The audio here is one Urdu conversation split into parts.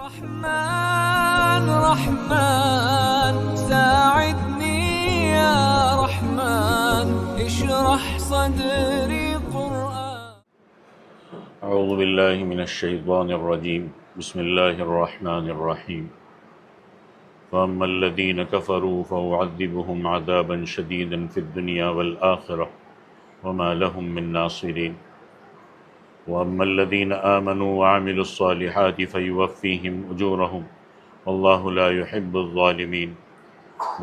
رحمن رحمن ساعدني يا رحمن اشرح صدري قرآن. اعوذ باللہ من الشیطان الرجیم بسم اللہ الرحمن الرحیم. فاما الذین کفروا فاعذبهم عذابا شدیدا فی الدنیا والآخرہ وما لهم من ناصرین. واما الذین آمنوا وعملوا الصالحات فیوفیہم اجورہم واللہ لا يحب الظالمین.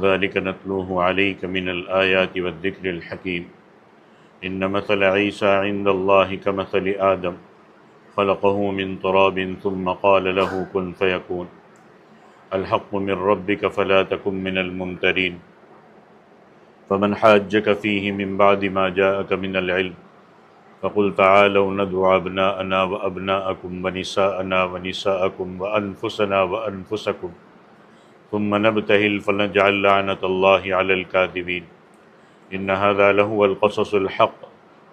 ذلک نتلوہ علیک من الآیات والذکر الحکیم. ان مثل عیسیٰ عند اللہ کمثل آدم خلقه من تراب ثم قال له كن فيكون. الحق من ربك فلا تكن من الممترين. فمن حاجك فيه من بعد ما جاءك من العلم فقل تعالوا ندعو أبناءنا وأبناءكم ونساءنا ونساءكم وأنفسنا وأنفسكم ثم نبتهل فنجعل لعنة الله على الكاذبين. إن هذا لهو القصص الحق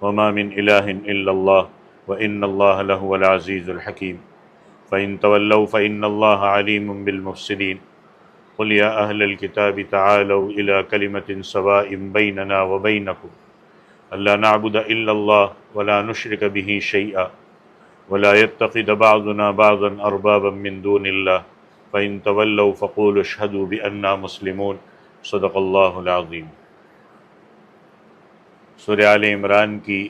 وما من إله إلا الله وإن الله لهو العزيز الحكيم. فإن تولوا فإن الله عليم بالمفسدين. قل يا أهل الكتاب تعالوا إلى كلمة سواء بيننا وبينكم ألا نعبد إلا الله ولا نشرك به شيئا ولا يتخذ بعضنا بعضا أربابا من دون الله فإن تولوا فقولوا اشهدوا بأننا مسلمون. صدق اللہ العظیم. سورہ آل عمران کی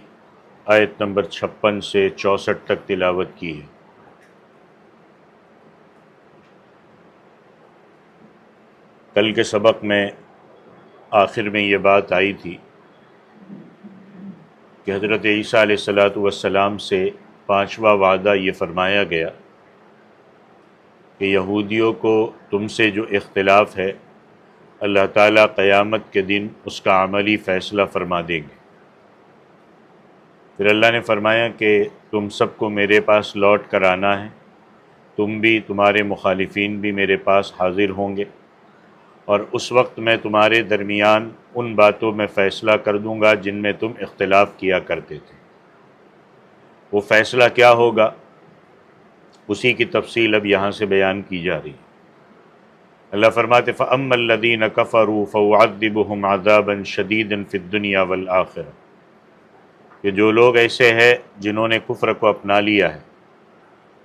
آیت نمبر 56 سے 64 تک تلاوت کی ہے. کل کے سبق میں آخر میں یہ بات آئی تھی کہ حضرت عیسیٰ علیہ السلام سے 5واں وعدہ یہ فرمایا گیا کہ یہودیوں کو تم سے جو اختلاف ہے اللہ تعالیٰ قیامت کے دن اس کا عملی فیصلہ فرما دیں گے. پھر اللہ نے فرمایا کہ تم سب کو میرے پاس لوٹ کر آنا ہے، تم بھی تمہارے مخالفین بھی میرے پاس حاضر ہوں گے، اور اس وقت میں تمہارے درمیان ان باتوں میں فیصلہ کر دوں گا جن میں تم اختلاف کیا کرتے تھے. وہ فیصلہ کیا ہوگا اسی کی تفصیل اب یہاں سے بیان کی جا رہی ہے. اللہ فرماتے فَأَمَّا الَّذِينَ كَفَرُوا فَأُعَذِّبُهُمْ عَذَابًا شَدِيدًا فِي الدُّنْيَا وَالْآخِرَةِ. کہ جو لوگ ایسے ہیں جنہوں نے کفر کو اپنا لیا ہے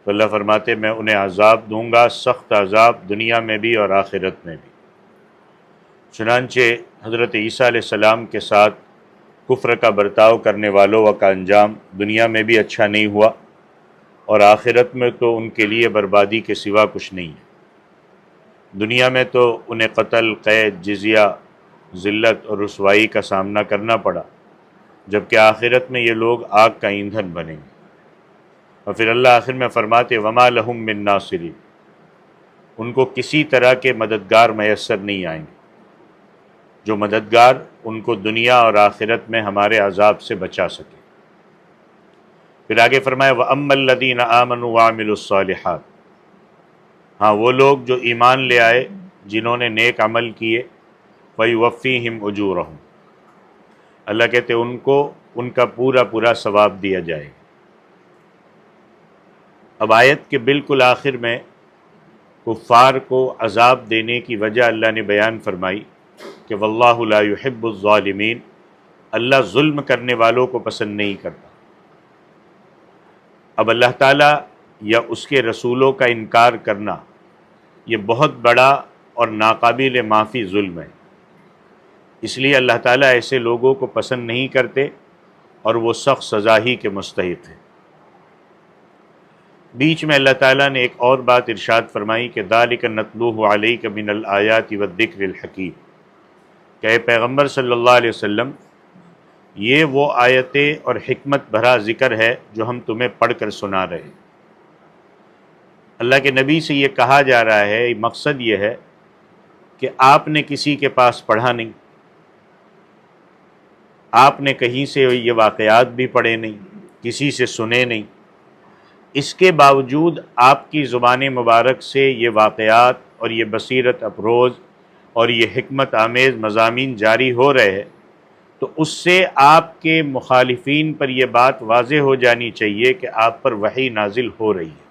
تو اللہ فرماتے میں انہیں عذاب دوں گا، سخت عذاب، دنیا میں بھی اور آخرت میں بھی. چنانچہ حضرت عیسیٰ علیہ السلام کے ساتھ کفر کا برتاؤ کرنے والوں کا انجام دنیا میں بھی اچھا نہیں ہوا اور آخرت میں تو ان کے لیے بربادی کے سوا کچھ نہیں ہے. دنیا میں تو انہیں قتل، قید، جزیہ، ذلت اور رسوائی کا سامنا کرنا پڑا، جبکہ آخرت میں یہ لوگ آگ کا ایندھن بنیں گے. اور پھر اللہ آخر میں فرماتے وما لہم من ناصرین. ان کو کسی طرح کے مددگار میسر نہیں آئیں گے جو مددگار ان کو دنیا اور آخرت میں ہمارے عذاب سے بچا سکے. پھر آگے فرمایا وَأَمَّا الَّذِينَ آمَنُوا وَعَمِلُوا الصَّالِحَاتِ. ہاں وہ لوگ جو ایمان لے آئے، جنہوں نے نیک عمل کیے، فَيُوَفِّيهِمْ أُجُورَهُمْ. اللہ کہتے ان کو ان کا پورا پورا ثواب دیا جائے. اب آیت کے بالکل آخر میں کفار کو عذاب دینے کی وجہ اللہ نے بیان فرمائی کہ واللہ لا يحب الظالمین. اللہ ظلم کرنے والوں کو پسند نہیں کرتا. اب اللہ تعالیٰ یا اس کے رسولوں کا انکار کرنا یہ بہت بڑا اور ناقابل معافی ظلم ہے. اس لیے اللہ تعالیٰ ایسے لوگوں کو پسند نہیں کرتے اور وہ سخت سزا ہی کے مستحق ہیں. بیچ میں اللہ تعالیٰ نے ایک اور بات ارشاد فرمائی کہ ذَلِكَ نَتْلُوهُ عَلَيْكَ مِنَ الْآيَاتِ وَالذِّكْرِ الْحَكِيمِ. کہ اے پیغمبر صلی اللہ علیہ وسلم یہ وہ آیتیں اور حکمت بھرا ذکر ہے جو ہم تمہیں پڑھ کر سنا رہے ہیں. اللہ کے نبی سے یہ کہا جا رہا ہے، مقصد یہ ہے کہ آپ نے کسی کے پاس پڑھا نہیں، آپ نے کہیں سے یہ واقعات بھی پڑھے نہیں، کسی سے سنے نہیں، اس کے باوجود آپ کی زبان مبارک سے یہ واقعات اور یہ بصیرت افروز اور یہ حکمت آمیز مضامین جاری ہو رہے ہیں، تو اس سے آپ کے مخالفین پر یہ بات واضح ہو جانی چاہیے کہ آپ پر وحی نازل ہو رہی ہے.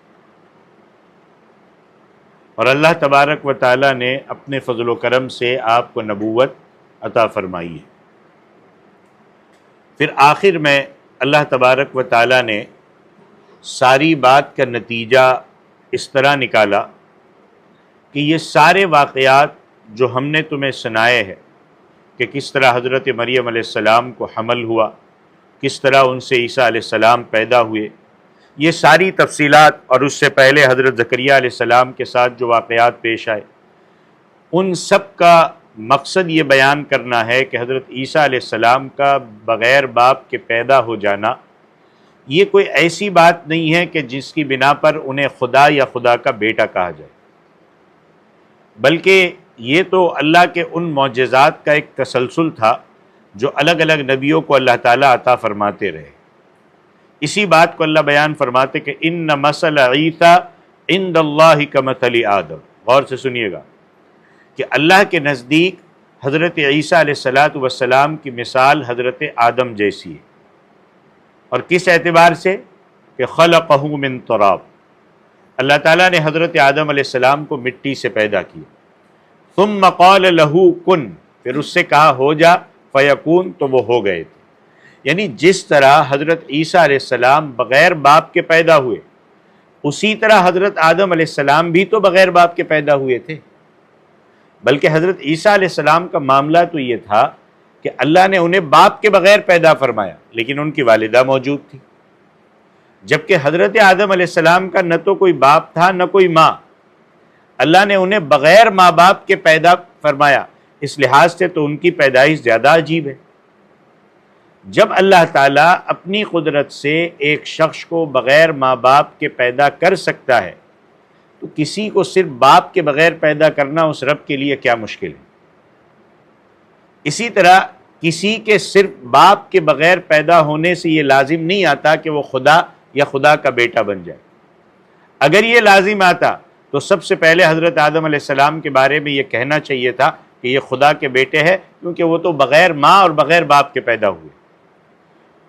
اور اللہ تبارک و تعالیٰ نے اپنے فضل و کرم سے آپ کو نبوت عطا فرمائی ہے۔ پھر آخر میں اللہ تبارک و تعالیٰ نے ساری بات کا نتیجہ اس طرح نکالا کہ یہ سارے واقعات جو ہم نے تمہیں سنائے ہیں کہ کس طرح حضرت مریم علیہ السلام کو حمل ہوا، کس طرح ان سے عیسیٰ علیہ السلام پیدا ہوئے، یہ ساری تفصیلات، اور اس سے پہلے حضرت زکریا علیہ السلام کے ساتھ جو واقعات پیش آئے، ان سب کا مقصد یہ بیان کرنا ہے کہ حضرت عیسیٰ علیہ السلام کا بغیر باپ کے پیدا ہو جانا یہ کوئی ایسی بات نہیں ہے کہ جس کی بنا پر انہیں خدا یا خدا کا بیٹا کہا جائے، بلکہ یہ تو اللہ کے ان معجزات کا ایک تسلسل تھا جو الگ الگ نبیوں کو اللہ تعالیٰ عطا فرماتے رہے۔ اسی بات کو اللہ بیان فرماتے کہ ان مثل عیسیٰ عند اللہ کمثل آدم۔ غور سے سنیے گا کہ اللہ کے نزدیک حضرت عیسیٰ علیہ السلام کی مثال حضرت آدم جیسی ہے، اور کس اعتبار سے کہ خلقہ من تراب، اللہ تعالیٰ نے حضرت آدم علیہ السلام کو مٹی سے پیدا کیا، ثم قال له کن، پھر اس سے کہا ہو جا، فیکون، تو وہ ہو گئے تھے۔ یعنی جس طرح حضرت عیسیٰ علیہ السلام بغیر باپ کے پیدا ہوئے، اسی طرح حضرت آدم علیہ السلام بھی تو بغیر باپ کے پیدا ہوئے تھے، بلکہ حضرت عیسیٰ علیہ السلام کا معاملہ تو یہ تھا کہ اللہ نے انہیں باپ کے بغیر پیدا فرمایا، لیکن ان کی والدہ موجود تھی، جبکہ حضرت آدم علیہ السلام کا نہ تو کوئی باپ تھا نہ کوئی ماں، اللہ نے انہیں بغیر ماں باپ کے پیدا فرمایا۔ اس لحاظ سے تو ان کی پیدائش زیادہ عجیب ہے۔ جب اللہ تعالیٰ اپنی قدرت سے ایک شخص کو بغیر ماں باپ کے پیدا کر سکتا ہے تو کسی کو صرف باپ کے بغیر پیدا کرنا اس رب کے لیے کیا مشکل ہے۔ اسی طرح کسی کے صرف باپ کے بغیر پیدا ہونے سے یہ لازم نہیں آتا کہ وہ خدا یا خدا کا بیٹا بن جائے۔ اگر یہ لازم آتا تو سب سے پہلے حضرت آدم علیہ السلام کے بارے میں یہ کہنا چاہیے تھا کہ یہ خدا کے بیٹے ہیں، کیونکہ وہ تو بغیر ماں اور بغیر باپ کے پیدا ہوئے۔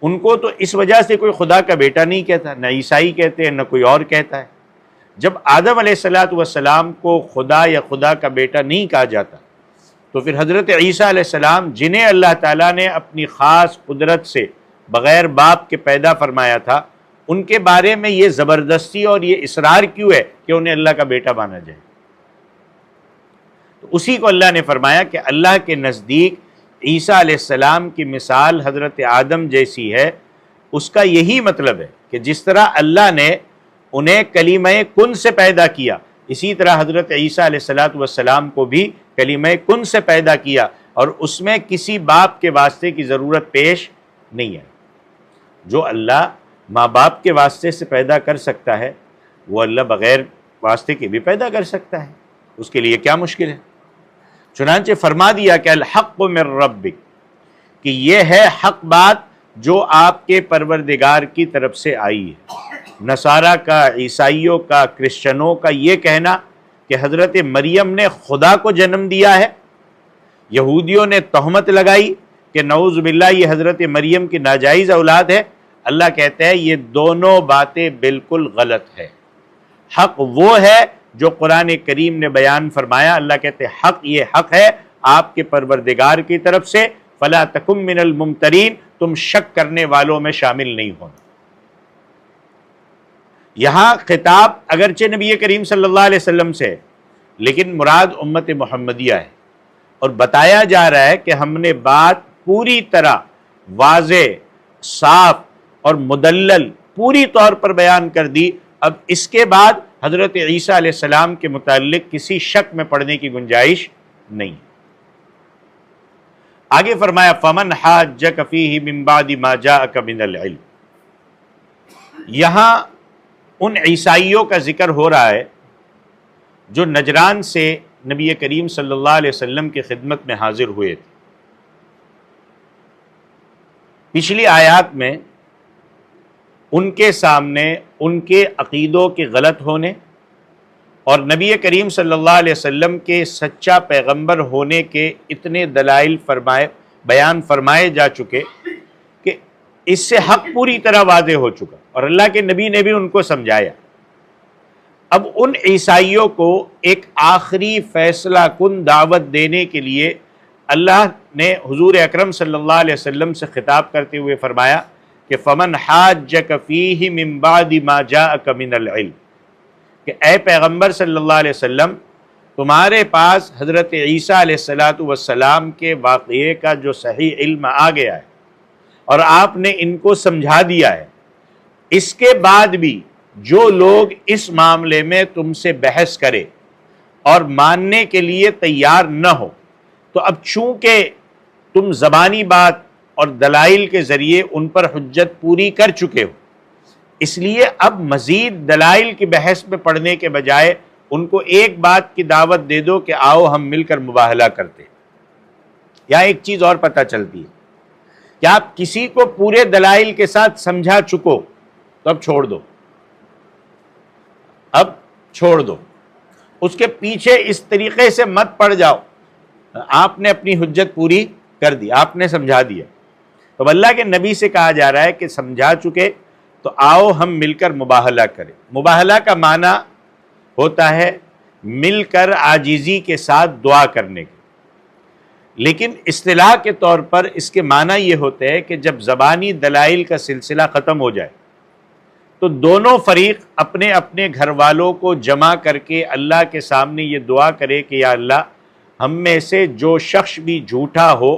ان کو تو اس وجہ سے کوئی خدا کا بیٹا نہیں کہتا، نہ عیسائی کہتے ہیں نہ کوئی اور کہتا ہے۔ جب آدم علیہ السلام کو خدا یا خدا کا بیٹا نہیں کہا جاتا تو پھر حضرت عیسیٰ علیہ السلام جنہیں اللہ تعالیٰ نے اپنی خاص قدرت سے بغیر باپ کے پیدا فرمایا تھا، ان کے بارے میں یہ زبردستی اور یہ اصرار کیوں ہے کہ انہیں اللہ کا بیٹا مانا جائے؟ تو اسی کو اللہ نے فرمایا کہ اللہ کے نزدیک عیسیٰ علیہ السلام کی مثال حضرت آدم جیسی ہے۔ اس کا یہی مطلب ہے کہ جس طرح اللہ نے انہیں کلمہ کن سے پیدا کیا، اسی طرح حضرت عیسیٰ علیہ السلام کو بھی کلمہ کن سے پیدا کیا، اور اس میں کسی باپ کے واسطے کی ضرورت پیش نہیں ہے۔ جو اللہ ماں باپ کے واسطے سے پیدا کر سکتا ہے وہ اللہ بغیر واسطے کے بھی پیدا کر سکتا ہے، اس کے لیے کیا مشکل ہے؟ چنانچہ فرما دیا کہ الحق من ربک، کہ یہ ہے حق بات جو آپ کے پروردگار کی طرف سے آئی ہے۔ نصارہ کا، عیسائیوں کا، کرسچنوں کا یہ کہنا کہ حضرت مریم نے خدا کو جنم دیا ہے، یہودیوں نے تہمت لگائی کہ نعوذ باللہ یہ حضرت مریم کی ناجائز اولاد ہے، اللہ کہتا ہے یہ دونوں باتیں بالکل غلط ہے۔ حق وہ ہے جو قرآن کریم نے بیان فرمایا، اللہ کہتے ہیں حق یہ حق ہے آپ کے پروردگار کی طرف سے، فلا تکن من الممترین، تم شک کرنے والوں میں شامل نہیں ہونا۔ یہاں خطاب اگرچہ نبی کریم صلی اللہ علیہ وسلم سے، لیکن مراد امت محمدیہ ہے، اور بتایا جا رہا ہے کہ ہم نے بات پوری طرح واضح، صاف اور مدلل پوری طور پر بیان کر دی۔ اب اس کے بعد حضرت عیسیٰ علیہ السلام کے متعلق کسی شک میں پڑنے کی گنجائش نہیں۔ آگے فرمایا فمن حاجک فیہ من بعد ما جاءک من العلم۔ یہاں ان عیسائیوں کا ذکر ہو رہا ہے جو نجران سے نبی کریم صلی اللہ علیہ وسلم کی خدمت میں حاضر ہوئے تھے۔ پچھلی آیات میں ان کے سامنے ان کے عقیدوں کے غلط ہونے اور نبی کریم صلی اللہ علیہ وسلم کے سچا پیغمبر ہونے کے اتنے دلائل بیان فرمائے جا چکے کہ اس سے حق پوری طرح واضح ہو چکا، اور اللہ کے نبی نے بھی ان کو سمجھایا۔ اب ان عیسائیوں کو ایک آخری فیصلہ کن دعوت دینے کے لیے اللہ نے حضور اکرم صلی اللہ علیہ وسلم سے خطاب کرتے ہوئے فرمایا کہ فمن حاجک فیہ من بعد ما جاءک من العلم، کہ اے پیغمبر صلی اللہ علیہ وسلم، تمہارے پاس حضرت عیسیٰ علیہ السلام کے واقعے کا جو صحیح علم آ گیا ہے اور آپ نے ان کو سمجھا دیا ہے، اس کے بعد بھی جو لوگ اس معاملے میں تم سے بحث کرے اور ماننے کے لیے تیار نہ ہو، تو اب چونکہ تم زبانی بات اور دلائل کے ذریعے ان پر حجت پوری کر چکے ہو، اس لیے اب مزید دلائل کی بحث میں پڑھنے کے بجائے ان کو ایک بات کی دعوت دے دو کہ آؤ ہم مل کر مباہلہ کرتے ہیں۔ یا ایک چیز اور پتہ چلتی ہے کہ آپ کسی کو پورے دلائل کے ساتھ سمجھا چکو تو اب چھوڑ دو، اب چھوڑ دو، اس کے پیچھے اس طریقے سے مت پڑ جاؤ۔ آپ نے اپنی حجت پوری کر دی، آپ نے سمجھا دیا، تو اللہ کے نبی سے کہا جا رہا ہے کہ سمجھا چکے تو آؤ ہم مل کر مباہلہ کریں۔ مباہلہ کا معنی ہوتا ہے مل کر عاجزی کے ساتھ دعا کرنے کے، لیکن اصطلاح کے طور پر اس کے معنی یہ ہوتے ہیں کہ جب زبانی دلائل کا سلسلہ ختم ہو جائے تو دونوں فریق اپنے اپنے گھر والوں کو جمع کر کے اللہ کے سامنے یہ دعا کرے کہ یا اللہ، ہم میں سے جو شخص بھی جھوٹا ہو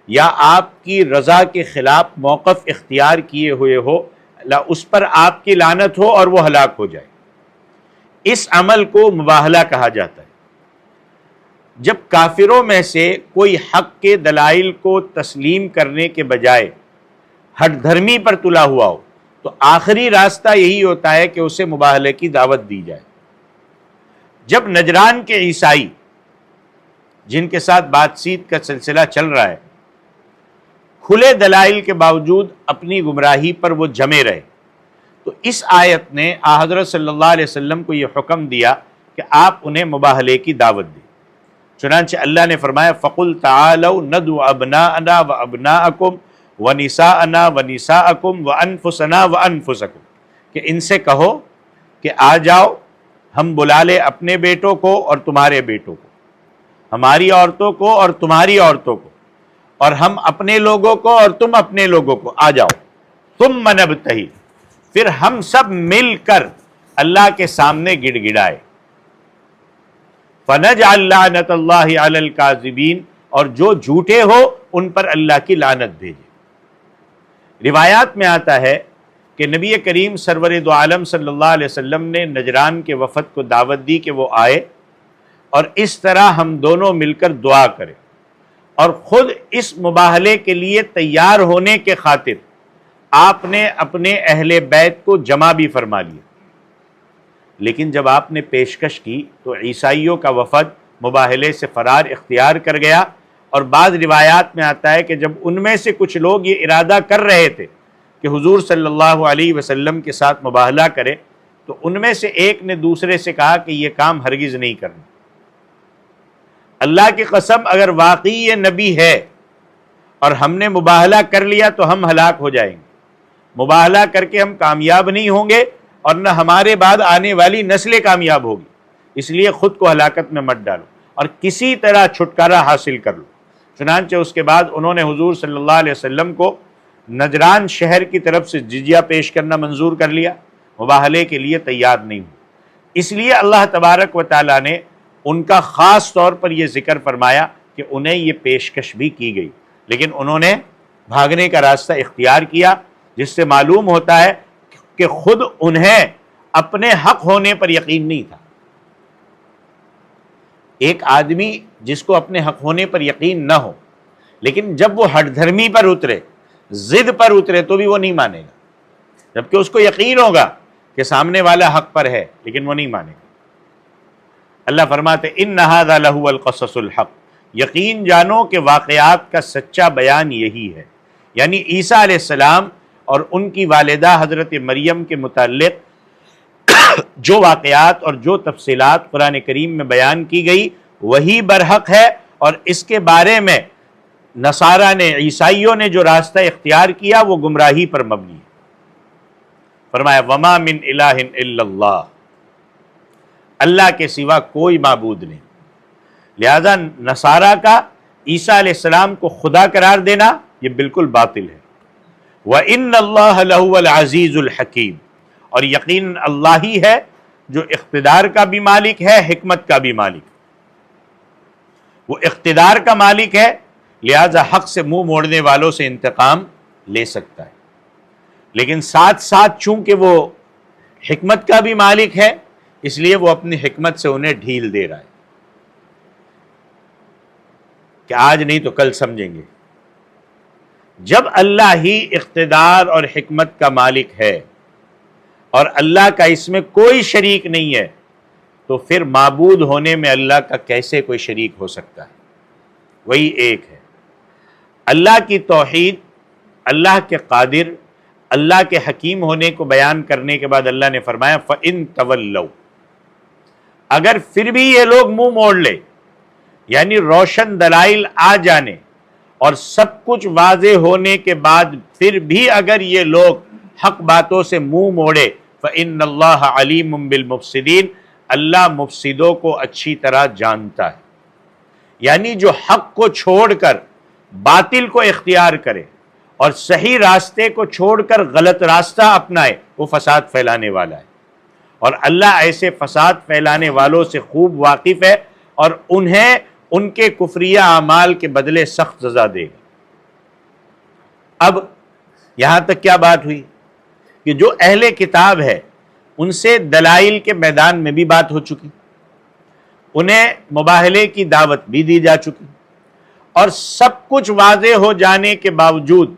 یا آپ کی رضا کے خلاف موقف اختیار کیے ہوئے ہو، اللہ اس پر آپ کی لعنت ہو اور وہ ہلاک ہو جائے۔ اس عمل کو مباہلہ کہا جاتا ہے۔ جب کافروں میں سے کوئی حق کے دلائل کو تسلیم کرنے کے بجائے ہٹ دھرمی پر تلا ہوا ہو تو آخری راستہ یہی ہوتا ہے کہ اسے مباہلے کی دعوت دی جائے۔ جب نجران کے عیسائی جن کے ساتھ بات چیت کا سلسلہ چل رہا ہے کھلے دلائل کے باوجود اپنی گمراہی پر وہ جمے رہے، تو اس آیت نے حضرت صلی اللہ علیہ وسلم کو یہ حکم دیا کہ آپ انہیں مباہلے کی دعوت دیں۔ چنانچہ اللہ نے فرمایا فَقُلْ تَعَالَوْا نَدْعُ أَبْنَاءَنَا وَأَبْنَاءَكُمْ وَنِسَاءَنَا وَنِسَاءَكُمْ وَأَنفُسَنَا وَأَنفُسَكُمْ، کہ ان سے کہو کہ آ جاؤ ہم بلا لیں اپنے بیٹوں کو اور تمہارے بیٹوں کو، ہماری عورتوں کو اور تمہاری عورتوں کو، اور ہم اپنے لوگوں کو اور تم اپنے لوگوں کو، آ جاؤ ثُمَّ نَبْتَهِلْ، پھر ہم سب مل کر اللہ کے سامنے گڑ گڑائے۔ فَنَجْعَلْ لَعْنَةَ اللَّهِ عَلَى الْكَاذِبِينَ، اور جو جھوٹے ہو ان پر اللہ کی لعنت بھیجے۔ روایات میں آتا ہے کہ نبی کریم سرور دو عالم صلی اللہ علیہ وسلم نے نجران کے وفد کو دعوت دی کہ وہ آئے اور اس طرح ہم دونوں مل کر دعا کریں، اور خود اس مباہلے کے لیے تیار ہونے کے خاطر آپ نے اپنے اہل بیت کو جمع بھی فرما لیا۔ لیکن جب آپ نے پیشکش کی تو عیسائیوں کا وفد مباہلے سے فرار اختیار کر گیا، اور بعض روایات میں آتا ہے کہ جب ان میں سے کچھ لوگ یہ ارادہ کر رہے تھے کہ حضور صلی اللہ علیہ وسلم کے ساتھ مباہلہ کرے تو ان میں سے ایک نے دوسرے سے کہا کہ یہ کام ہرگز نہیں کرنا، اللہ کی قسم اگر واقعی یہ نبی ہے اور ہم نے مباہلہ کر لیا تو ہم ہلاک ہو جائیں گے، مباہلہ کر کے ہم کامیاب نہیں ہوں گے اور نہ ہمارے بعد آنے والی نسلیں کامیاب ہوگی، اس لیے خود کو ہلاکت میں مت ڈالو اور کسی طرح چھٹکارا حاصل کر لو۔ چنانچہ اس کے بعد انہوں نے حضور صلی اللہ علیہ وسلم کو نجران شہر کی طرف سے جزیہ پیش کرنا منظور کر لیا، مباہلے کے لیے تیار نہیں ہوئے۔ اس لیے اللہ تبارک و تعالیٰ نے ان کا خاص طور پر یہ ذکر فرمایا کہ انہیں یہ پیشکش بھی کی گئی، لیکن انہوں نے بھاگنے کا راستہ اختیار کیا، جس سے معلوم ہوتا ہے کہ خود انہیں اپنے حق ہونے پر یقین نہیں تھا۔ ایک آدمی جس کو اپنے حق ہونے پر یقین نہ ہو لیکن جب وہ ہٹ دھرمی پر اترے، ضد پر اترے، تو بھی وہ نہیں مانے گا، جبکہ اس کو یقین ہوگا کہ سامنے والا حق پر ہے لیکن وہ نہیں مانے گا۔ اللہ فرماتے ان ھذا لہو القصص الحق، یقین جانو کہ واقعات کا سچا بیان یہی ہے، یعنی عیسیٰ علیہ السلام اور ان کی والدہ حضرت مریم کے متعلق جو واقعات اور جو تفصیلات قرآن کریم میں بیان کی گئی وہی برحق ہے، اور اس کے بارے میں نصارہ نے، عیسائیوں نے جو راستہ اختیار کیا وہ گمراہی پر مبنی ہے۔ فرمایا وما من الہ الا اللہ، اللہ کے سوا کوئی معبود نہیں۔ لہذا نصارہ کا عیسیٰ علیہ السلام کو خدا قرار دینا یہ بالکل باطل ہے۔ وَإِنَّ اللَّهَ لَهُوَ الْعَزِيزُ الْحَكِيمُ، اور یقین اللہ ہی ہے جو اقتدار کا بھی مالک ہے، حکمت کا بھی مالک۔ وہ اقتدار کا مالک ہے، لہذا حق سے منہ موڑنے والوں سے انتقام لے سکتا ہے، لیکن ساتھ ساتھ چونکہ وہ حکمت کا بھی مالک ہے، اس لیے وہ اپنی حکمت سے انہیں ڈھیل دے رہا ہے کہ آج نہیں تو کل سمجھیں گے۔ جب اللہ ہی اقتدار اور حکمت کا مالک ہے اور اللہ کا اس میں کوئی شریک نہیں ہے، تو پھر معبود ہونے میں اللہ کا کیسے کوئی شریک ہو سکتا ہے؟ وہی ایک ہے۔ اللہ کی توحید، اللہ کے قادر، اللہ کے حکیم ہونے کو بیان کرنے کے بعد اللہ نے فرمایا فَإِن تَوَلَّوْا، اگر پھر بھی یہ لوگ منہ موڑ لے، یعنی روشن دلائل آ جانے اور سب کچھ واضح ہونے کے بعد پھر بھی اگر یہ لوگ حق باتوں سے منہ موڑے، فَإِنَّ اللَّهَ عَلِيمٌ بِالْمُفْسِدِينَ، اللہ مفسدوں کو اچھی طرح جانتا ہے۔ یعنی جو حق کو چھوڑ کر باطل کو اختیار کرے اور صحیح راستے کو چھوڑ کر غلط راستہ اپنائے، وہ فساد پھیلانے والا ہے، اور اللہ ایسے فساد پھیلانے والوں سے خوب واقف ہے اور انہیں ان کے کفریہ اعمال کے بدلے سخت سزا دے گا۔ اب یہاں تک کیا بات ہوئی کہ جو اہل کتاب ہے ان سے دلائل کے میدان میں بھی بات ہو چکی، انہیں مباہلے کی دعوت بھی دی جا چکی، اور سب کچھ واضح ہو جانے کے باوجود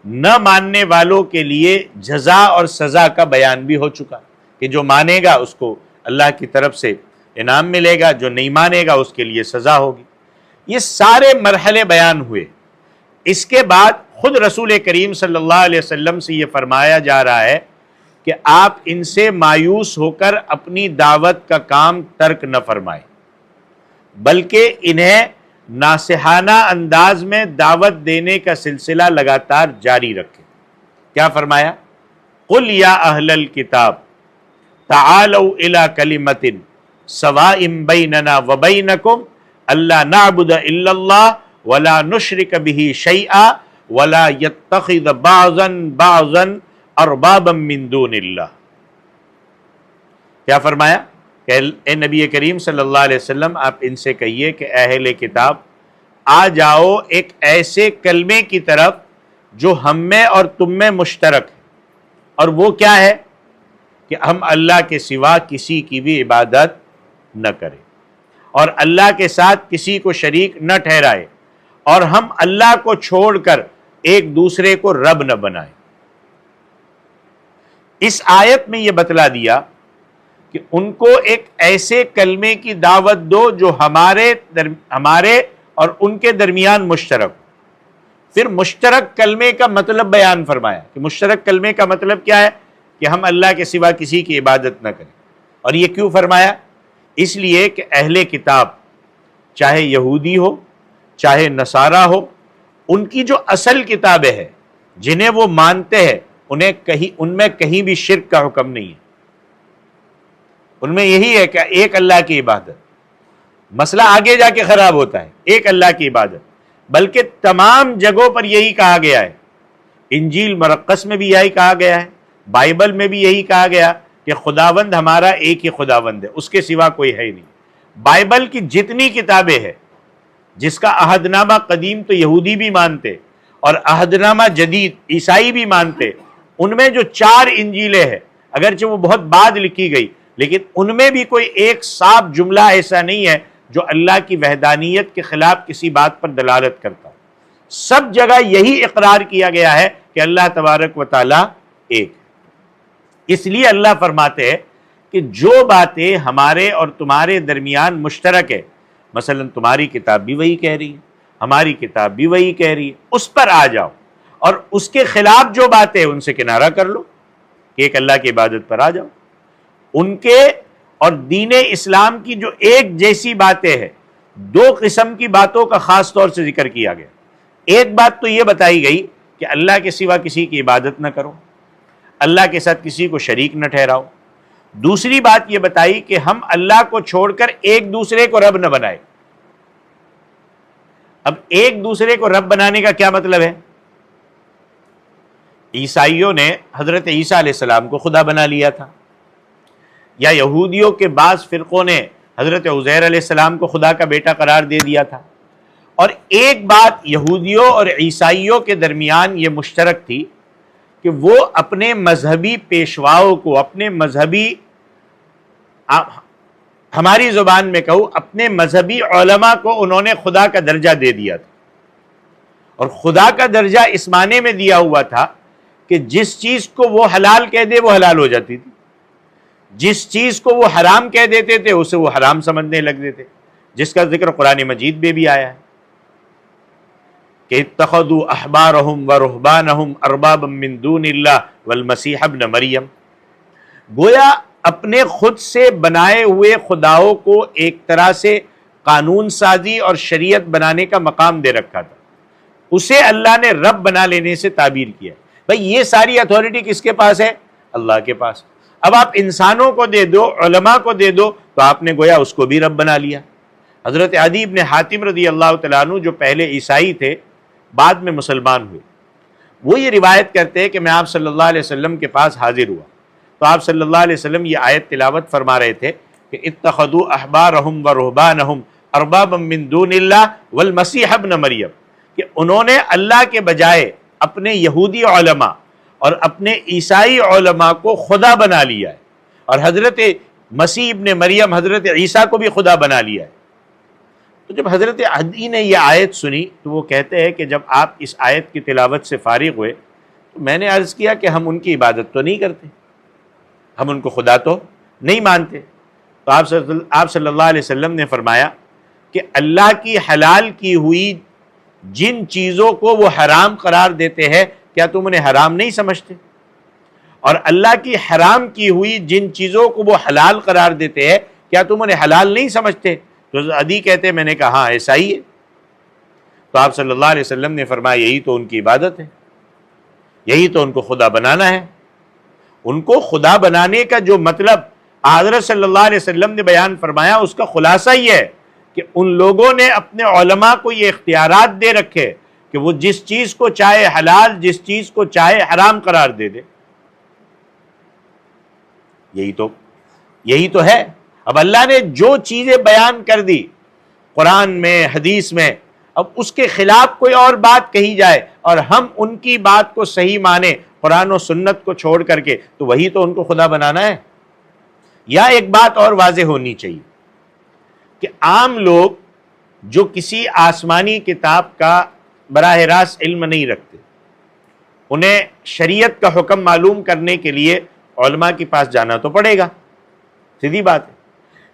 نہ ماننے والوں کے لیے جزا اور سزا کا بیان بھی ہو چکا کہ جو مانے گا اس کو اللہ کی طرف سے انعام ملے گا، جو نہیں مانے گا اس کے لیے سزا ہوگی۔ یہ سارے مرحلے بیان ہوئے۔ اس کے بعد خود رسول کریم صلی اللہ علیہ وسلم سے یہ فرمایا جا رہا ہے کہ آپ ان سے مایوس ہو کر اپنی دعوت کا کام ترک نہ فرمائیں، بلکہ انہیں ناصحانہ انداز میں دعوت دینے کا سلسلہ لگاتار جاری رکھیں۔ کیا فرمایا؟ قُلْ يَا أَهْلَ الْكِتَابِ تَعَالَوْا إِلَىٰ كَلِمَةٍ سَوَاءٍ بَيْنَنَا وَبَيْنَكُمْ أَلَّا نَعْبُدَ إِلَّا اللَّهَ وَلَا نُشْرِكَ بِهِ شَيْئًا وَلَا يَتَّخِذَ بَعْضًا بَعْضًا أَرْبَابًا مِّن دُونِ اللَّهِ۔ کیا فرمایا کہ اے نبی کریم صلی اللہ علیہ وسلم آپ ان سے کہیے کہ اہل کتاب آ جاؤ ایک ایسے کلمے کی طرف جو ہم میں اور تم میں مشترک ہے، اور وہ کیا ہے کہ ہم اللہ کے سوا کسی کی بھی عبادت نہ کریں اور اللہ کے ساتھ کسی کو شریک نہ ٹھہرائے، اور ہم اللہ کو چھوڑ کر ایک دوسرے کو رب نہ بنائیں۔ اس آیت میں یہ بتلا دیا کہ ان کو ایک ایسے کلمے کی دعوت دو جو ہمارے اور ان کے درمیان مشترک ہو۔ پھر مشترک کلمے کا مطلب بیان فرمایا کہ مشترک کلمے کا مطلب کیا ہے کہ ہم اللہ کے سوا کسی کی عبادت نہ کریں۔ اور یہ کیوں فرمایا؟ اس لیے کہ اہل کتاب چاہے یہودی ہو چاہے نصارہ ہو، ان کی جو اصل کتابیں ہیں جنہیں وہ مانتے ہیں ان میں کہیں بھی شرک کا حکم نہیں ہے۔ ان میں یہی ہے کہ ایک اللہ کی عبادت، مسئلہ آگے جا کے خراب ہوتا ہے، ایک اللہ کی عبادت، بلکہ تمام جگہوں پر یہی کہا گیا ہے۔ انجیل مرقس میں بھی یہی کہا گیا ہے، بائبل میں بھی یہی کہا گیا کہ خداوند ہمارا ایک ہی خداوند ہے، اس کے سوا کوئی ہے ہی نہیں۔ بائبل کی جتنی کتابیں ہیں، جس کا عہد نامہ قدیم تو یہودی بھی مانتے اور عہد نامہ جدید عیسائی بھی مانتے، ان میں جو 4 انجیلیں ہیں، اگرچہ وہ بہت بعد لکھی گئی، لیکن ان میں بھی کوئی ایک صاف جملہ ایسا نہیں ہے جو اللہ کی وحدانیت کے خلاف کسی بات پر دلالت کرتا ہو۔ سب جگہ یہی اقرار کیا گیا ہے کہ اللہ تبارک و تعالیٰ ایک ہے۔ اس لیے اللہ فرماتے ہیں کہ جو باتیں ہمارے اور تمہارے درمیان مشترک ہے، مثلا تمہاری کتاب بھی وہی کہہ رہی ہے، ہماری کتاب بھی وہی کہہ رہی ہے، اس پر آ جاؤ، اور اس کے خلاف جو باتیں ان سے کنارہ کر لو کہ ایک اللہ کی عبادت پر آ جاؤ۔ ان کے اور دین اسلام کی جو ایک جیسی باتیں ہیں، 2 قسم کی باتوں کا خاص طور سے ذکر کیا گیا۔ ایک بات تو یہ بتائی گئی کہ اللہ کے سوا کسی کی عبادت نہ کرو، اللہ کے ساتھ کسی کو شریک نہ ٹھہراؤ۔ دوسری بات یہ بتائی کہ ہم اللہ کو چھوڑ کر ایک دوسرے کو رب نہ بنائے. اب ایک دوسرے کو رب بنانے کا کیا مطلب ہے؟ عیسائیوں نے حضرت عیسیٰ علیہ السلام کو خدا بنا لیا تھا، یا یہودیوں کے بعض فرقوں نے حضرت عزیر علیہ السلام کو خدا کا بیٹا قرار دے دیا تھا. اور ایک بات یہودیوں اور عیسائیوں کے درمیان یہ مشترک تھی کہ وہ اپنے مذہبی پیشواؤں کو، اپنے مذہبی، ہماری زبان میں کہوں، اپنے مذہبی علماء کو انہوں نے خدا کا درجہ دے دیا تھا. اور خدا کا درجہ اس معنی میں دیا ہوا تھا کہ جس چیز کو وہ حلال کہہ دے وہ حلال ہو جاتی تھی، جس چیز کو وہ حرام کہہ دیتے تھے اسے وہ حرام سمجھنے لگ دیتے، جس کا ذکر قرآن مجید میں بھی آیا ہے کہ اتخذوا احبارهم ورهبانهم اربابا من دون اللہ والمسیح ابن مریم. گویا اپنے خود سے بنائے ہوئے خداؤں کو ایک طرح سے قانون سازی اور شریعت بنانے کا مقام دے رکھا تھا، اسے اللہ نے رب بنا لینے سے تعبیر کیا. بھئی یہ ساری اتھارٹی کس کے پاس ہے؟ اللہ کے پاس. اب آپ انسانوں کو دے دو، علماء کو دے دو، تو آپ نے گویا اس کو بھی رب بنا لیا. حضرت عدی بن حاتم رضی اللہ تعالیٰ عنہ جو پہلے عیسائی تھے بعد میں مسلمان ہوئے، وہ یہ روایت کرتے ہیں کہ میں آپ صلی اللہ علیہ وسلم کے پاس حاضر ہوا تو آپ صلی اللہ علیہ وسلم یہ آیت تلاوت فرما رہے تھے کہ اتخذوا احبارهم ورهبانهم اربابا من دون اللہ والمسیح ابن مریم، کہ انہوں نے اللہ کے بجائے اپنے یہودی علماء اور اپنے عیسائی علماء کو خدا بنا لیا ہے، اور حضرت مسیح ابن مریم حضرت عیسیٰ کو بھی خدا بنا لیا ہے. تو جب حضرت عدی نے یہ آیت سنی تو وہ کہتے ہیں کہ جب آپ اس آیت کی تلاوت سے فارغ ہوئے تو میں نے عرض کیا کہ ہم ان کی عبادت تو نہیں کرتے، ہم ان کو خدا تو نہیں مانتے. تو آپ صلی اللہ علیہ وسلم نے فرمایا کہ اللہ کی حلال کی ہوئی جن چیزوں کو وہ حرام قرار دیتے ہیں کیا تم انہیں حرام نہیں سمجھتے؟ اور اللہ کی حرام کی ہوئی جن چیزوں کو وہ حلال قرار دیتے ہیں کیا تم انہیں حلال نہیں سمجھتے؟ تو عدی کہتے میں نے کہا ہاں ایسا ہی ہے. تو آپ صلی اللہ علیہ وسلم نے فرمایا یہی تو ان کی عبادت ہے، یہی تو ان کو خدا بنانا ہے. ان کو خدا بنانے کا جو مطلب حضرت صلی اللہ علیہ وسلم نے بیان فرمایا اس کا خلاصہ یہ ہے کہ ان لوگوں نے اپنے علماء کو یہ اختیارات دے رکھے کہ وہ جس چیز کو چاہے حلال، جس چیز کو چاہے حرام قرار دے دے. یہی تو ہے. اب اللہ نے جو چیزیں بیان کر دی قرآن میں، حدیث میں، اب اس کے خلاف کوئی اور بات کہی جائے اور ہم ان کی بات کو صحیح مانیں قرآن و سنت کو چھوڑ کر کے، تو وہی تو ان کو خدا بنانا ہے. یا ایک بات اور واضح ہونی چاہیے کہ عام لوگ جو کسی آسمانی کتاب کا براہ راست علم نہیں رکھتے، انہیں شریعت کا حکم معلوم کرنے کے لیے علماء کے پاس جانا تو پڑے گا، سیدھی بات ہے.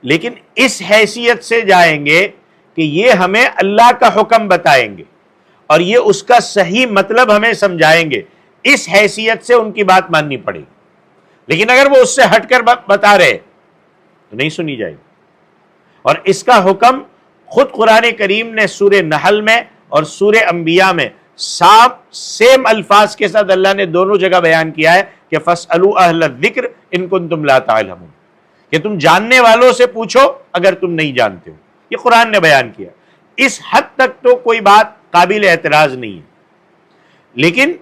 لیکن اس حیثیت سے جائیں گے کہ یہ ہمیں اللہ کا حکم بتائیں گے اور یہ اس کا صحیح مطلب ہمیں سمجھائیں گے، اس حیثیت سے ان کی بات ماننی پڑے گی. لیکن اگر وہ اس سے ہٹ کر بتا رہے تو نہیں سنی جائے گی. اور اس کا حکم خود قرآن کریم نے سورہ نحل میں اور سورہ انبیاء میں سیم الفاظ کے ساتھ اللہ نے دونوں جگہ بیان کیا ہے کہ فَاسْأَلُوا أَهْلَ الذِّكْرِ إِن كُنتُمْ لَا تَعْلَمُونَ، کہ تم جاننے والوں سے پوچھو اگر تم نہیں جانتے ہو. یہ قرآن نے بیان کیا. اس حد تک تو کوئی بات قابل اعتراض نہیں ہے. لیکن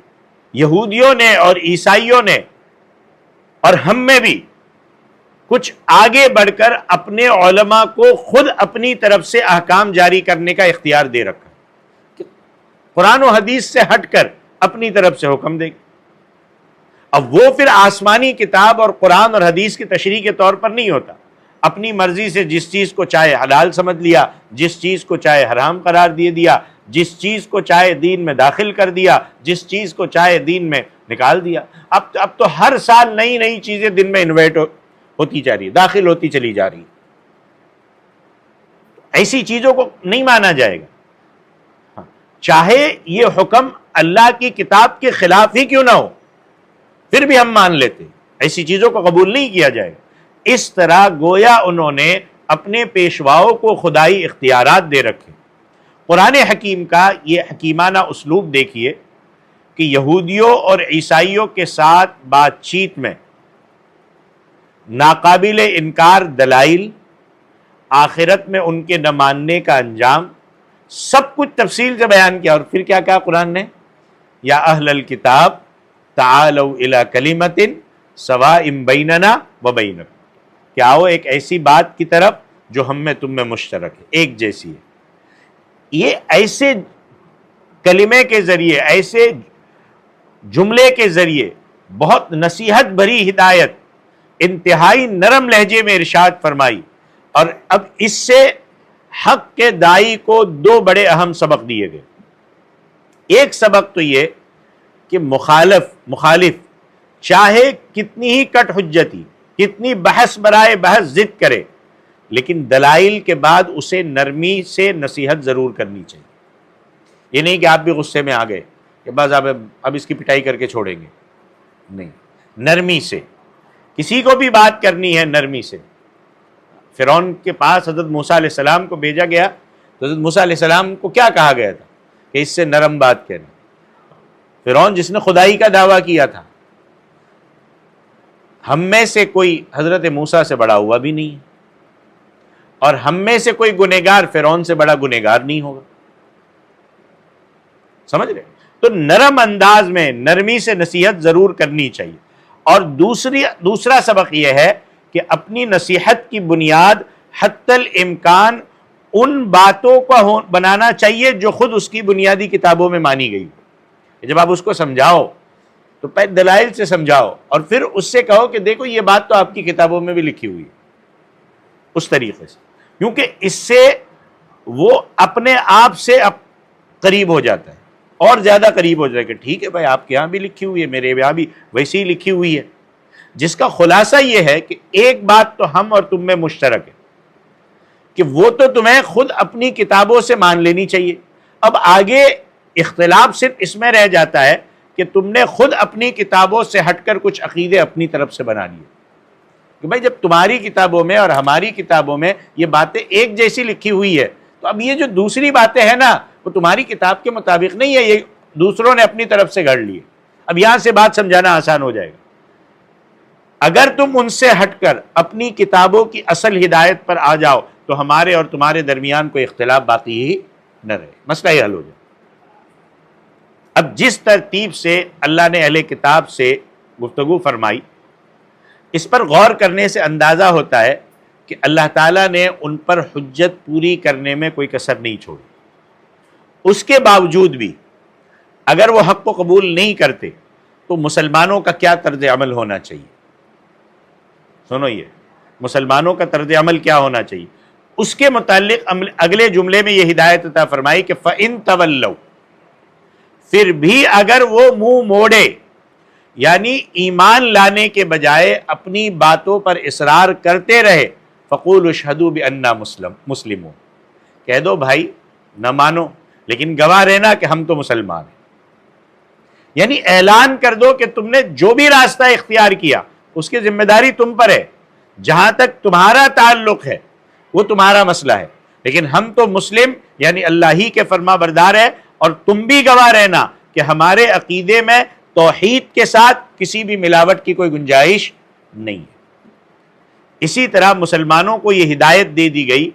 یہودیوں نے اور عیسائیوں نے اور ہم میں بھی کچھ آگے بڑھ کر اپنے علماء کو خود اپنی طرف سے احکام جاری کرنے کا اختیار دے رکھا کہ قرآن و حدیث سے ہٹ کر اپنی طرف سے حکم دے گی. اب وہ پھر آسمانی کتاب اور قرآن اور حدیث کی تشریح کے طور پر نہیں ہوتا، اپنی مرضی سے جس چیز کو چاہے حلال سمجھ لیا، جس چیز کو چاہے حرام قرار دے دیا، جس چیز کو چاہے دین میں داخل کر دیا، جس چیز کو چاہے دین میں نکال دیا. اب تو ہر سال نئی نئی چیزیں دن میں انویٹ ہوتی جا رہی ہے، داخل ہوتی چلی جا رہی ہے. ایسی چیزوں کو نہیں مانا جائے گا، چاہے یہ حکم اللہ کی کتاب کے خلاف ہی کیوں نہ ہو پھر بھی ہم مان لیتے، ایسی چیزوں کو قبول نہیں کیا جائے گا. اس طرح گویا انہوں نے اپنے پیشواؤں کو خدائی اختیارات دے رکھے. قرآن حکیم کا یہ حکیمانہ اسلوب دیکھیے کہ یہودیوں اور عیسائیوں کے ساتھ بات چیت میں ناقابل انکار دلائل، آخرت میں ان کے نہ ماننے کا انجام، سب کچھ تفصیل سے بیان کیا. اور پھر کیا کہا قرآن نے؟ یا اہل الکتاب تعالوا الی کلمۃ سواء بیننا وبینکم، کہ آؤ ایک ایسی بات کی طرف جو ہم میں تم میں مشترک ہے، ایک جیسی ہے. یہ ایسے کلمے کے ذریعے، ایسے جملے کے ذریعے بہت نصیحت بھری ہدایت انتہائی نرم لہجے میں ارشاد فرمائی. اور اب اس سے حق کے داعی کو دو بڑے اہم سبق دیے گئے. ایک سبق تو یہ کہ مخالف چاہے کتنی ہی کٹ حجتی، کتنی بحث برائے بحث ضد کرے، لیکن دلائل کے بعد اسے نرمی سے نصیحت ضرور کرنی چاہیے. یہ نہیں کہ آپ بھی غصے میں آ گئے کہ بس اب اس کی پٹائی کر کے چھوڑیں گے، نہیں، نرمی سے. کسی کو بھی بات کرنی ہے نرمی سے. فرعون کے پاس حضرت موسیٰ علیہ السلام کو بھیجا گیا تو حضرت موسیٰ علیہ السلام کو کیا کہا گیا تھا کہ اس سے نرم بات کریں. فرعون جس نے خدائی کا دعویٰ کیا تھا، ہم میں سے کوئی حضرت موسیٰ سے بڑا ہوا بھی نہیں ہے، اور ہم میں سے کوئی گنہگار فرعون سے بڑا گنہگار نہیں ہوگا. سمجھ رہے؟ تو نرم انداز میں نرمی سے نصیحت ضرور کرنی چاہیے. اور دوسرا سبق یہ ہے کہ اپنی نصیحت کی بنیاد حتی الامکان ان باتوں کو بنانا چاہیے جو خود اس کی بنیادی کتابوں میں مانی گئی. جب آپ اس کو سمجھاؤ تو پہلے دلائل سے سمجھاؤ، اور پھر اس سے کہو کہ دیکھو یہ بات تو آپ کی کتابوں میں بھی لکھی ہوئی ہے، اس طریقے سے. کیونکہ اس سے وہ اپنے آپ سے قریب ہو جاتا ہے، اور زیادہ قریب ہو جائے کہ ٹھیک ہے بھائی آپ کے یہاں بھی لکھی ہوئی ہے، میرے یہاں بھی ویسی ہی لکھی ہوئی ہے. جس کا خلاصہ یہ ہے کہ ایک بات تو ہم اور تم میں مشترک ہے کہ وہ تو تمہیں خود اپنی کتابوں سے مان لینی چاہیے. اب آگے اختلاف صرف اس میں رہ جاتا ہے کہ تم نے خود اپنی کتابوں سے ہٹ کر کچھ عقیدے اپنی طرف سے بنا لیے. کہ بھائی جب تمہاری کتابوں میں اور ہماری کتابوں میں یہ باتیں ایک جیسی لکھی ہوئی ہے، تو اب یہ جو دوسری باتیں ہیں نا وہ تمہاری کتاب کے مطابق نہیں ہے، یہ دوسروں نے اپنی طرف سے گھڑ لیے. اب یہاں سے بات سمجھانا آسان ہو جائے گا. اگر تم ان سے ہٹ کر اپنی کتابوں کی اصل ہدایت پر آ جاؤ تو ہمارے اور تمہارے درمیان کوئی اختلاف باقی ہی نہ رہے، مسئلہ ہی حل ہو جائے. اب جس ترتیب سے اللہ نے اہل کتاب سے گفتگو فرمائی، اس پر غور کرنے سے اندازہ ہوتا ہے کہ اللہ تعالیٰ نے ان پر حجت پوری کرنے میں کوئی کسر نہیں چھوڑی. اس کے باوجود بھی اگر وہ حق کو قبول نہیں کرتے تو مسلمانوں کا کیا طرز عمل ہونا چاہیے؟ سنو، یہ مسلمانوں کا طرز عمل کیا ہونا چاہیے، اس کے متعلق اگلے جملے میں یہ ہدایت عطا فرمائی کہ فَإِن تَوَلَّوْا، پھر بھی اگر وہ منہ موڑے، یعنی ایمان لانے کے بجائے اپنی باتوں پر اصرار کرتے رہے، فَقُولُوا اشْهَدُوا بِأَنَّا مُسْلِمُونَ، کہہ دو بھائی نہ مانو لیکن گواہ رہنا کہ ہم تو مسلمان ہیں. یعنی اعلان کر دو کہ تم نے جو بھی راستہ اختیار کیا اس کی ذمہ داری تم پر ہے، جہاں تک تمہارا تعلق ہے وہ تمہارا مسئلہ ہے، لیکن ہم تو مسلم یعنی اللہ ہی کے فرما بردار ہے. اور تم بھی گواہ رہنا کہ ہمارے عقیدے میں توحید کے ساتھ کسی بھی ملاوٹ کی کوئی گنجائش نہیں ہے. اسی طرح مسلمانوں کو یہ ہدایت دے دی گئی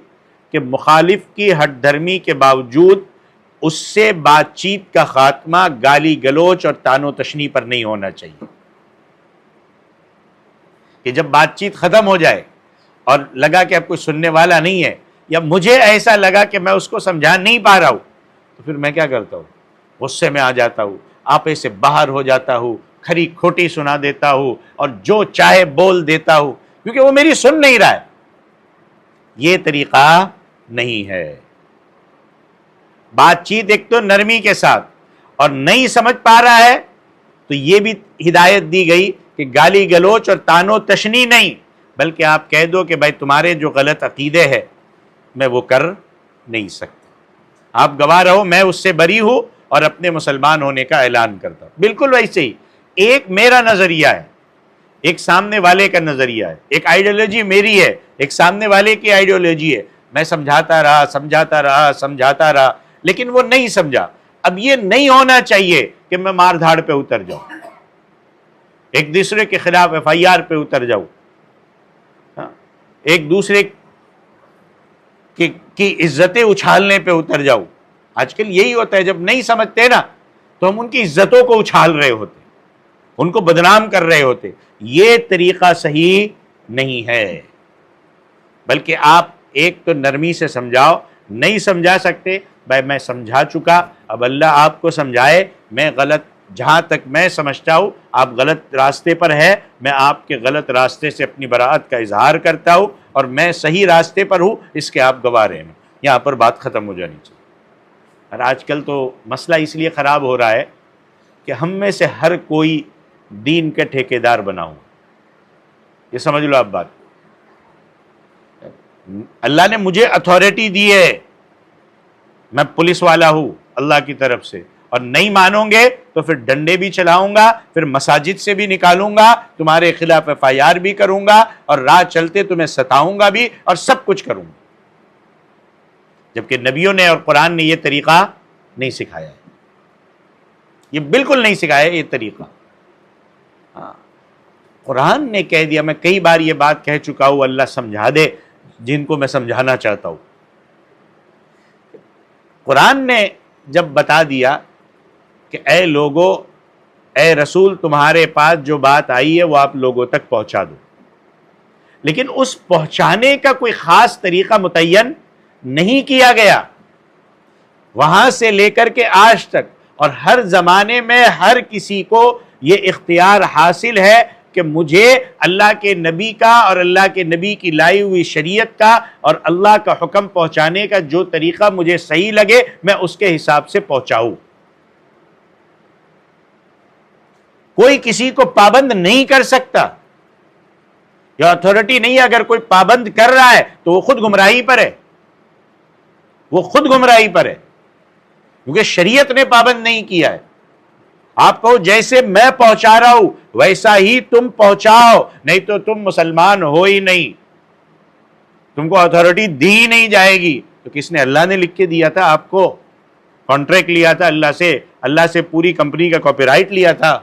کہ مخالف کی ہٹ دھرمی کے باوجود اس سے بات چیت کا خاتمہ گالی گلوچ اور تان و تشنی پر نہیں ہونا چاہیے. کہ جب بات چیت ختم ہو جائے اور لگا کہ اب کوئی سننے والا نہیں ہے، یا مجھے ایسا لگا کہ میں اس کو سمجھا نہیں پا رہا ہوں، تو پھر میں کیا کرتا ہوں؟ غصے میں آ جاتا ہوں، آپے سے باہر ہو جاتا ہوں، کھری کھوٹی سنا دیتا ہوں اور جو چاہے بول دیتا ہوں، کیونکہ وہ میری سن نہیں رہا ہے. یہ طریقہ نہیں ہے. بات چیت ایک تو نرمی کے ساتھ، اور نہیں سمجھ پا رہا ہے تو یہ بھی ہدایت دی گئی کہ گالی گلوچ اور تان و تشنی نہیں، بلکہ آپ کہہ دو کہ بھائی تمہارے جو غلط عقیدے ہے میں وہ کر نہیں سکتا، آپ گواہ رہو میں اس سے بری ہوں اور اپنے مسلمان ہونے کا اعلان کرتا ہوں. بالکل ویسے ہی ایک میرا نظریہ ہے، ایک سامنے والے کا نظریہ ہے، ایک آئیڈیالوجی میری ہے، ایک سامنے والے کی آئیڈیالوجی ہے. میں سمجھاتا رہا لیکن وہ نہیں سمجھا. اب یہ نہیں ہونا چاہیے کہ میں مار دھاڑ پہ اتر جاؤں، ایک دوسرے کے خلاف FIR پہ اتر جاؤں. ایک دوسرے کی عزتیں اچھالنے پہ اتر جاؤ. آج کل یہی ہوتا ہے، جب نہیں سمجھتے نا تو ہم ان کی عزتوں کو اچھال رہے ہوتے، ان کو بدنام کر رہے ہوتے. یہ طریقہ صحیح نہیں ہے، بلکہ آپ ایک تو نرمی سے سمجھاؤ. نہیں سمجھا سکتے بھائی میں سمجھا چکا، اب اللہ آپ کو سمجھائے. میں غلط، جہاں تک میں سمجھتا ہوں آپ غلط راستے پر ہے، میں آپ کے غلط راستے سے اپنی براءت کا اظہار کرتا ہوں اور میں صحیح راستے پر ہوں، اس کے آپ گواہ رہے ہیں. یہاں پر بات ختم ہو جانی چاہیے. اور آج کل تو مسئلہ اس لیے خراب ہو رہا ہے کہ ہم میں سے ہر کوئی دین کا ٹھیکیدار بنا ہوں. یہ سمجھ لو آپ بات. اللہ نے مجھے اتھارٹی دی ہے، میں پولیس والا ہوں اللہ کی طرف سے، اور نہیں مانو گے تو پھر ڈنڈے بھی چلاؤں گا، پھر مساجد سے بھی نکالوں گا، تمہارے خلاف FIR بھی کروں گا، اور راہ چلتے تمہیں ستاؤں گا بھی، اور سب کچھ کروں گا. جبکہ نبیوں نے اور قرآن نے یہ طریقہ نہیں سکھایا ہے. یہ بالکل نہیں سکھایا یہ طریقہ. قرآن نے کہہ دیا، میں کئی بار یہ بات کہہ چکا ہوں، اللہ سمجھا دے جن کو میں سمجھانا چاہتا ہوں. قرآن نے جب بتا دیا کہ اے لوگو، اے رسول، تمہارے پاس جو بات آئی ہے وہ آپ لوگوں تک پہنچا دو، لیکن اس پہنچانے کا کوئی خاص طریقہ متعین نہیں کیا گیا. وہاں سے لے کر کے آج تک اور ہر زمانے میں ہر کسی کو یہ اختیار حاصل ہے کہ مجھے اللہ کے نبی کا اور اللہ کے نبی کی لائی ہوئی شریعت کا اور اللہ کا حکم پہنچانے کا جو طریقہ مجھے صحیح لگے میں اس کے حساب سے پہنچاؤں. کوئی کسی کو پابند نہیں کر سکتا. یا اتھارٹی نہیں ہے، اگر کوئی پابند کر رہا ہے تو وہ خود گمراہی پر ہے، وہ خود گمراہی پر ہے، کیونکہ شریعت نے پابند نہیں کیا ہے. آپ کہو جیسے میں پہنچا رہا ہوں ویسا ہی تم پہنچاؤ، نہیں تو تم مسلمان ہو ہی نہیں، تم کو اتھارٹی دی نہیں جائے گی. تو کس نے؟ اللہ نے لکھ کے دیا تھا آپ کو، کانٹریکٹ لیا تھا اللہ سے پوری کمپنی کا کاپی رائٹ لیا تھا.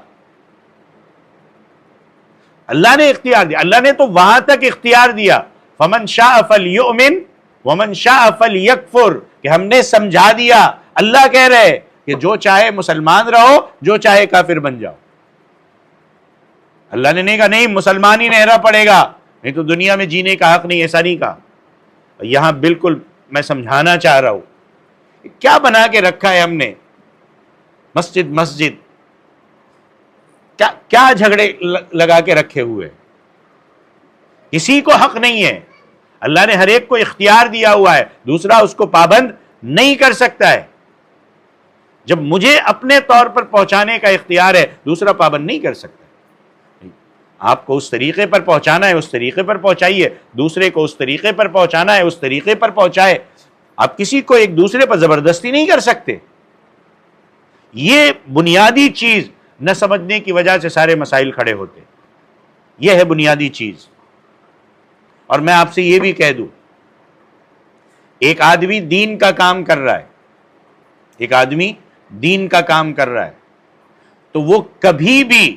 اللہ نے اختیار دیا. اللہ نے تو وہاں تک اختیار دیا، فمن شاء فلیؤمن ومن شاء فلیکفر، کہ ہم نے سمجھا دیا. اللہ کہہ رہے کہ جو چاہے مسلمان رہو، جو چاہے کافر بن جاؤ. اللہ نے نہیں کہا نہیں مسلمان ہی رہنا پڑے گا، نہیں تو دنیا میں جینے کا حق نہیں، ایسا نہیں کہا. یہاں بالکل میں سمجھانا چاہ رہا ہوں، کیا بنا کے رکھا ہے ہم نے؟ مسجد کیا جھگڑے لگا کے رکھے ہوئے؟ کسی کو حق نہیں ہے. اللہ نے ہر ایک کو اختیار دیا ہوا ہے، دوسرا اس کو پابند نہیں کر سکتا ہے. جب مجھے اپنے طور پر پہنچانے کا اختیار ہے، دوسرا پابند نہیں کر سکتا. آپ کو اس طریقے پر پہنچانا ہے اس طریقے پر پہنچائیے، دوسرے کو اس طریقے پر پہنچانا ہے اس طریقے پر پہنچائے. آپ کسی کو ایک دوسرے پر زبردستی نہیں کر سکتے. یہ بنیادی چیز نہ سمجھنے کی وجہ سے سارے مسائل کھڑے ہوتے. یہ ہے بنیادی چیز. اور میں آپ سے یہ بھی کہہ دوں، ایک آدمی دین کا کام کر رہا ہے، ایک آدمی دین کا کام کر رہا ہے، تو وہ کبھی بھی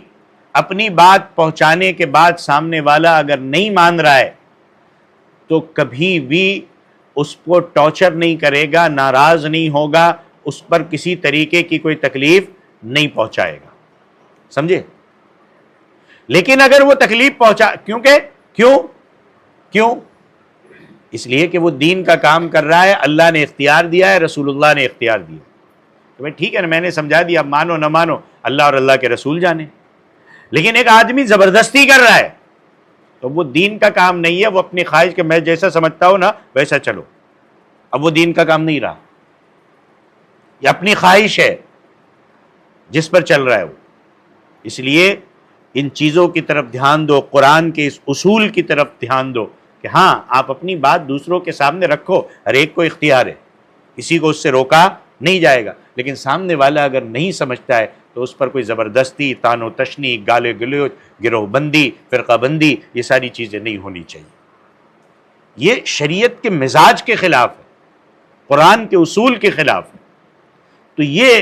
اپنی بات پہنچانے کے بعد سامنے والا اگر نہیں مان رہا ہے تو کبھی بھی اس کو ٹارچر نہیں کرے گا، ناراض نہیں ہوگا، اس پر کسی طریقے کی کوئی تکلیف نہیں پہنچائے گا. سمجھے؟ لیکن اگر وہ تکلیف پہنچا، کیوں؟ اس لیے کہ وہ دین کا کام کر رہا ہے، اللہ نے اختیار دیا ہے، رسول اللہ نے اختیار دیا. تو بھائی ٹھیک ہے نا، میں نے سمجھا دیا، مانو نہ مانو اللہ اور اللہ کے رسول جانے. لیکن ایک آدمی زبردستی کر رہا ہے تو وہ دین کا کام نہیں ہے، وہ اپنی خواہش کہ میں جیسا سمجھتا ہوں نا ویسا چلو. اب وہ دین کا کام نہیں رہا، یہ اپنی خواہش ہے جس پر چل رہا ہے وہ. اس لیے ان چیزوں کی طرف دھیان دو، قرآن کے اس اصول کی طرف دھیان دو کہ ہاں آپ اپنی بات دوسروں کے سامنے رکھو، ہر ایک کو اختیار ہے، کسی کو اس سے روکا نہیں جائے گا. لیکن سامنے والا اگر نہیں سمجھتا ہے تو اس پر کوئی زبردستی، تان و تشنی، گالے گلوچ، گروہ بندی، فرقہ بندی، یہ ساری چیزیں نہیں ہونی چاہیے. یہ شریعت کے مزاج کے خلاف ہے، قرآن کے اصول کے خلاف ہے. تو یہ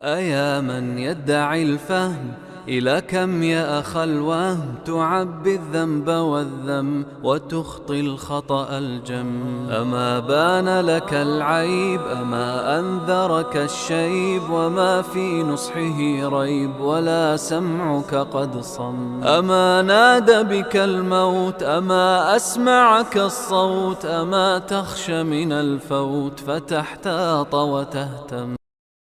أيا من يدعي الفهم إلى كم يا أخ الوهم تعبي الذنب والذم وتخطي الخطأ الجم. أما بان لك العيب أما أنذرك الشيب وما في نصحه ريب ولا سمعك قد صم. أما نادى بك الموت أما أسمعك الصوت أما تخشى من الفوت فتحتاط وتهتم.